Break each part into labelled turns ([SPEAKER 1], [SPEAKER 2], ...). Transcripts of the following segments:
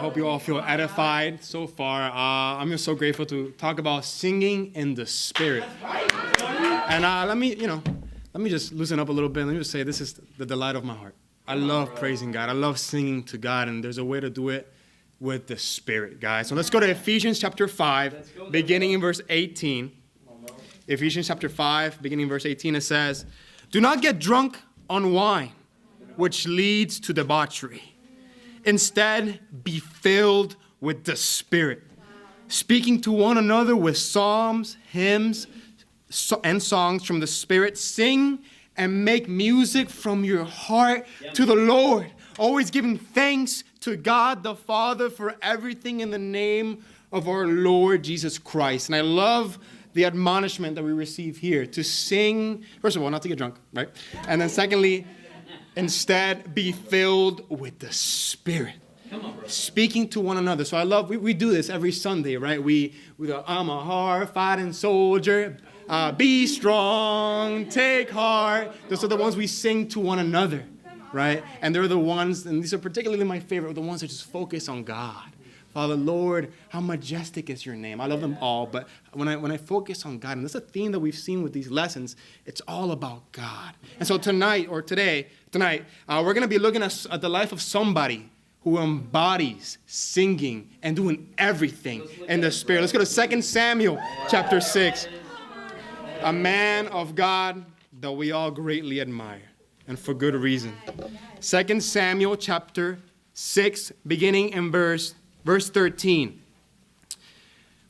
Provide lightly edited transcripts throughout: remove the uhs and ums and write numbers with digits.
[SPEAKER 1] hope you all feel edified so far. I'm just so grateful to talk about singing in the Spirit. And let me just loosen up a little bit. Let me just say this is the delight of my heart. I love praising God. I love singing to God, and there's a way to do it with the Spirit, guys. So let's go to Ephesians chapter 5, beginning in verse 18. Ephesians chapter 5, beginning in verse 18, it says, "Do not get drunk on wine, which leads to debauchery. Instead, be filled with the Spirit, speaking to one another with psalms, hymns, and songs from the Spirit. Sing and make music from your heart to the Lord, always giving thanks to God the Father for everything in the name of our Lord Jesus Christ." And I love the admonishment that we receive here to sing, first of all, not to get drunk, right? And then secondly, instead, be filled with the Spirit, speaking to one another. So I love, we do this every Sunday, right? We go, I'm a hard-fighting soldier, be strong, take heart. Those are the ones we sing to one another, right? And they're the ones, and these are particularly my favorite, the ones that just focus on God. Father, Lord, how majestic is your name. I love them all, but when I focus on God, and this is a theme that we've seen with these lessons, it's all about God. And so tonight, we're going to be looking at the life of somebody who embodies singing and doing everything in the Spirit. Let's go to 2 Samuel chapter 6. A man of God that we all greatly admire, and for good reason. 2 Samuel chapter 6, beginning in verse 13.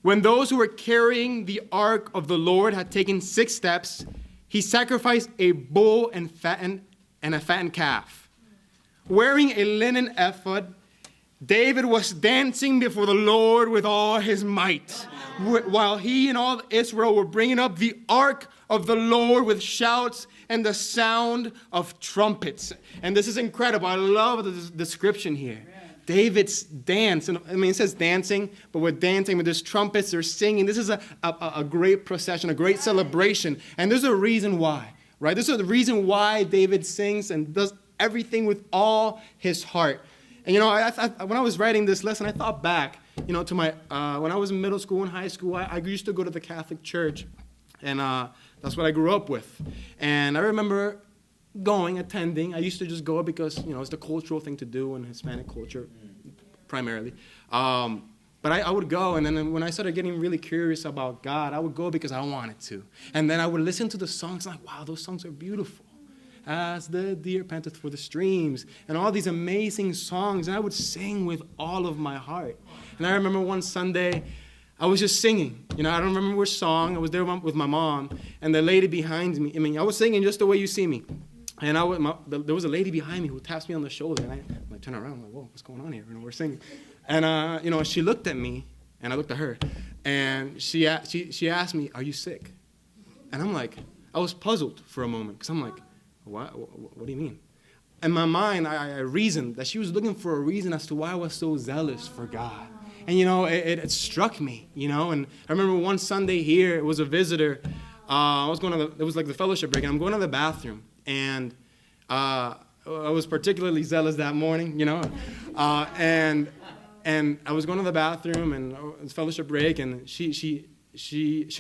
[SPEAKER 1] When those who were carrying the ark of the Lord had taken 6 steps, he sacrificed a bull and a fattened calf. Wearing a linen ephod, David was dancing before the Lord with all his might, while he and all Israel were bringing up the ark of the Lord with shouts and the sound of trumpets. And this is incredible. I love the description here. David's dance, and it says dancing, but we're dancing with these trumpets, they're singing. This is a great procession, a great celebration. And there's a reason why, right? This is the reason why David sings and does everything with all his heart. And when I was writing this lesson, I thought back, to my, when I was in middle school and high school, I used to go to the Catholic Church, and that's what I grew up with. And I remember attending. I used to just go because, it's the cultural thing to do in Hispanic culture, primarily. But I would go, and then when I started getting really curious about God, I would go because I wanted to. And then I would listen to the songs, like, wow, those songs are beautiful. As the deer panteth for the streams, and all these amazing songs, and I would sing with all of my heart. And I remember one Sunday, I was just singing. I don't remember which song. I was there with my mom, and the lady behind me, I was singing just the way you see me. And there was a lady behind me who taps me on the shoulder, and I turn around, I'm like, whoa, what's going on here? We're singing. And, she looked at me, and I looked at her, and she asked me, are you sick? And I'm like, I was puzzled for a moment, because I'm like, what do you mean? In my mind, I reasoned that she was looking for a reason as to why I was so zealous for God. And, it struck me, and I remember one Sunday here, it was a visitor. It was like the fellowship break, and I'm going to the bathroom. And I was particularly zealous that morning, and I was going to the bathroom, and it's fellowship break, and she's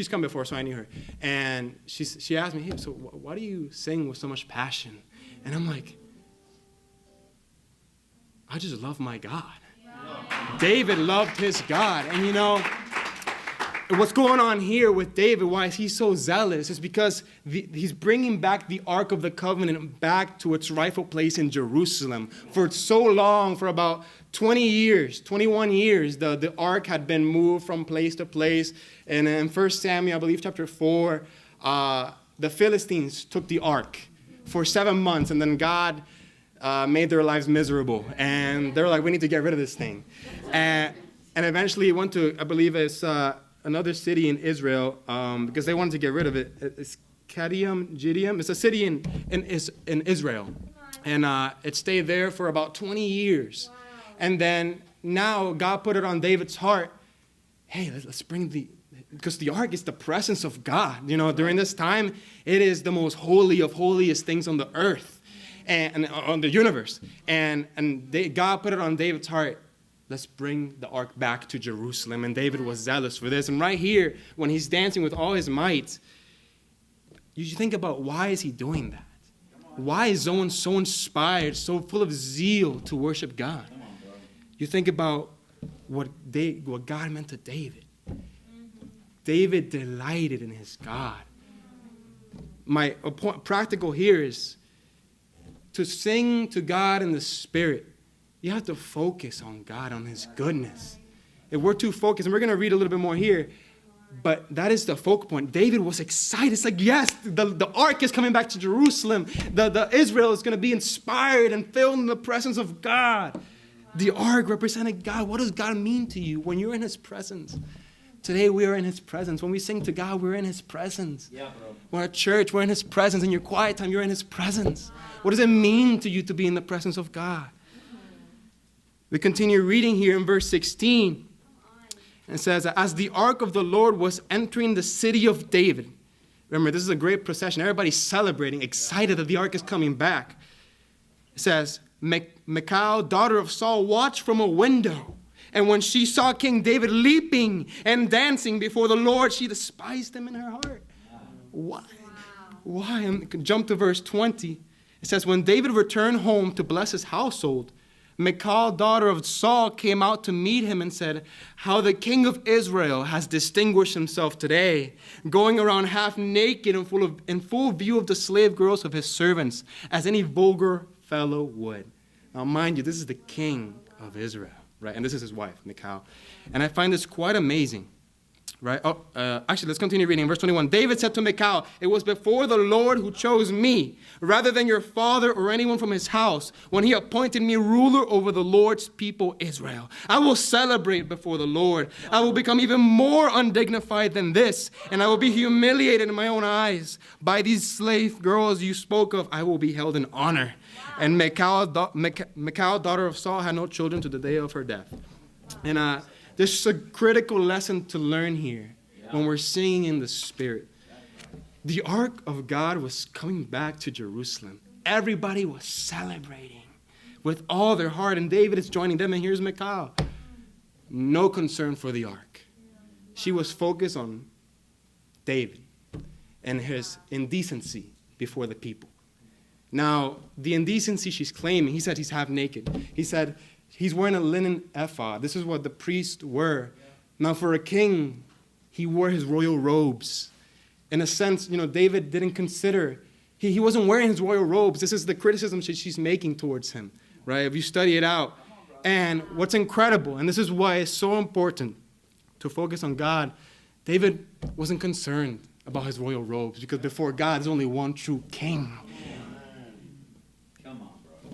[SPEAKER 1] come before, so I knew her. And she asked me, hey, so why do you sing with so much passion? And I'm like, I just love my God. David loved his God. And what's going on here with David, why is he so zealous, is because he's bringing back the Ark of the Covenant back to its rightful place in Jerusalem. For so long, for about 21 years, the Ark had been moved from place to place. And in 1 Samuel, I believe, chapter 4, the Philistines took the Ark for 7 months, and then God made their lives miserable. And they were like, we need to get rid of this thing. And eventually it went to, I believe it's another city in Israel, because they wanted to get rid of it. It's Gideon. It's a city in Israel. And it stayed there for about 20 years. Wow. And then now God put it on David's heart, hey, let's bring because the ark is the presence of God. During this time, it is the most holy of holiest things on the earth and on the universe. And God put it on David's heart, let's bring the ark back to Jerusalem. And David was zealous for this. And right here, when he's dancing with all his might, you think about, why is he doing that? Why is someone so inspired, so full of zeal to worship God? You think about what God meant to David. David delighted in his God. My practical here is to sing to God in the Spirit. You have to focus on God, on his goodness. If we're too focused, and we're going to read a little bit more here, but that is the focal point. David was excited. It's like, yes, the ark is coming back to Jerusalem. The Israel is going to be inspired and filled in the presence of God. The ark represented God. What does God mean to you when you're in his presence? Today we are in his presence. When we sing to God, we're in his presence. Yeah, bro. We're at church, we're in his presence. In your quiet time, you're in his presence. What does it mean to you to be in the presence of God? We continue reading here in verse 16. It says, as the ark of the Lord was entering the city of David. Remember, this is a great procession. Everybody's celebrating, excited that the ark is coming back. It says, Michal, daughter of Saul, watched from a window. And when she saw King David leaping and dancing before the Lord, she despised him in her heart. Why? Why? Jump to verse 20. It says, when David returned home to bless his household, Michal, daughter of Saul, came out to meet him and said, how the king of Israel has distinguished himself today, going around half naked and in full view of the slave girls of his servants, as any vulgar fellow would. Now, mind you, this is the king of Israel, right? And this is his wife, Michal. And I find this quite amazing, right? Actually, let's continue reading. Verse 21, David said to Michal, it was before the Lord who chose me, rather than your father or anyone from his house, when he appointed me ruler over the Lord's people, Israel. I will celebrate before the Lord. I will become even more undignified than this, and I will be humiliated in my own eyes. By these slave girls you spoke of, I will be held in honor. And Michal, daughter of Saul, had no children to the day of her death. And there's a critical lesson to learn here when we're singing in the Spirit. The ark of God was coming back to Jerusalem. Everybody was celebrating with all their heart, and David is joining them, and here's Michal. No concern for the ark. She was focused on David and his indecency before the people. Now, the indecency she's claiming, he said he's half naked. He said he's wearing a linen ephod. This is what the priests were. Now, for a king, he wore his royal robes. In a sense, David didn't consider, he wasn't wearing his royal robes. This is the criticism she's making towards him, right? If you study it out. And what's incredible, and this is why it's so important to focus on God, David wasn't concerned about his royal robes, because before God, there's only one true king.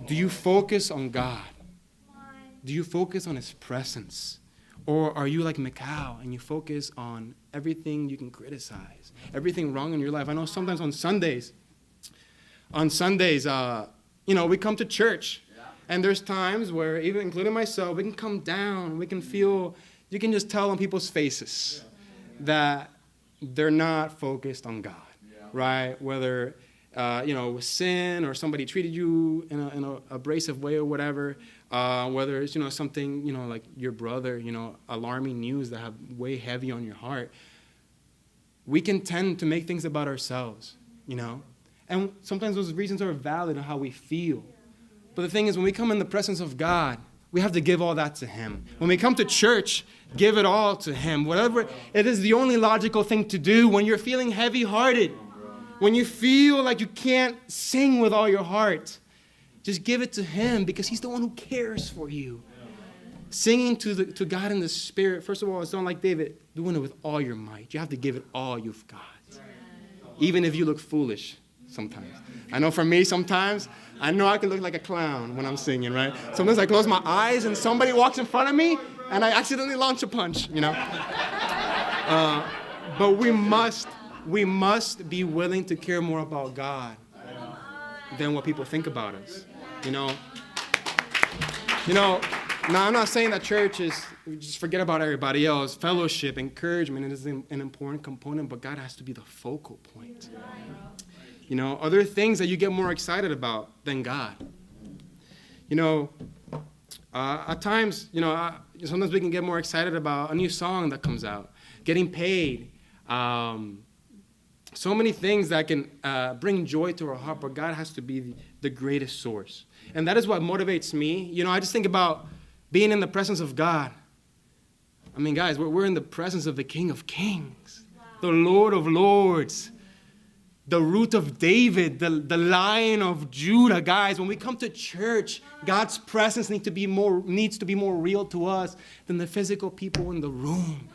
[SPEAKER 1] Do you focus on God? Do you focus on his presence? Or are you like Michal and you focus on everything you can criticize, everything wrong in your life? I know sometimes on Sundays, we come to church. And there's times where, even including myself, we can come down. We can feel, you can just tell on people's faces that they're not focused on God, right? Whether with sin, or somebody treated you in an abrasive way or whatever, whether it's, something, like your brother, alarming news that have weigh heavy on your heart, we can tend to make things about ourselves, and sometimes those reasons are valid on how we feel. But the thing is, when we come in the presence of God, we have to give all that to him. When we come to church, give it all to him. Whatever, it is the only logical thing to do when you're feeling heavy-hearted. When you feel like you can't sing with all your heart, just give it to him, because he's the one who cares for you. Singing to God in the Spirit, first of all, it's not like David doing it with all your might. You have to give it all you've got. Even if you look foolish sometimes. I know for me sometimes, I know I can look like a clown when I'm singing, right? Sometimes I close my eyes and somebody walks in front of me and I accidentally launch a punch, But we must be willing to care more about God than what people think about us. Now I'm not saying that church is, just forget about everybody else. Fellowship, encouragement, it is an important component, but God has to be the focal point. Are there things that you get more excited about than God? At times, sometimes we can get more excited about a new song that comes out, getting paid, so many things that can bring joy to our heart, but God has to be the greatest source. And that is what motivates me. I just think about being in the presence of God. I mean, guys, we're in the presence of the King of Kings, the Lord of Lords, the Root of David, the Lion of Judah. Guys, when we come to church, God's presence needs to be more real to us than the physical people in the room.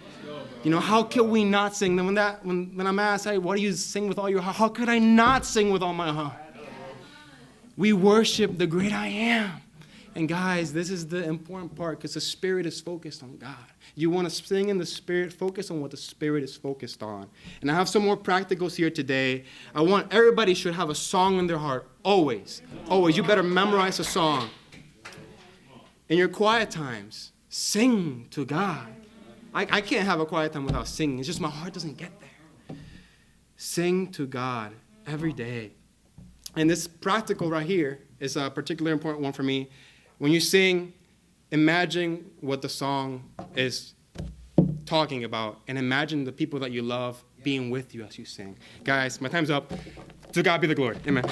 [SPEAKER 1] How can we not sing? Then when I'm asked, hey, what do you sing with all your heart? How could I not sing with all my heart? We worship the great I am. And guys, this is the important part because the Spirit is focused on God. You want to sing in the Spirit, focus on what the Spirit is focused on. And I have some more practicals here today. Everybody should have a song in their heart, always. Always. You better memorize a song. In your quiet times, sing to God. I can't have a quiet time without singing. It's just my heart doesn't get there. Sing to God every day. And this practical right here is a particularly important one for me. When you sing, imagine what the song is talking about, and imagine the people that you love being with you as you sing. Guys, my time's up. To God be the glory. Amen.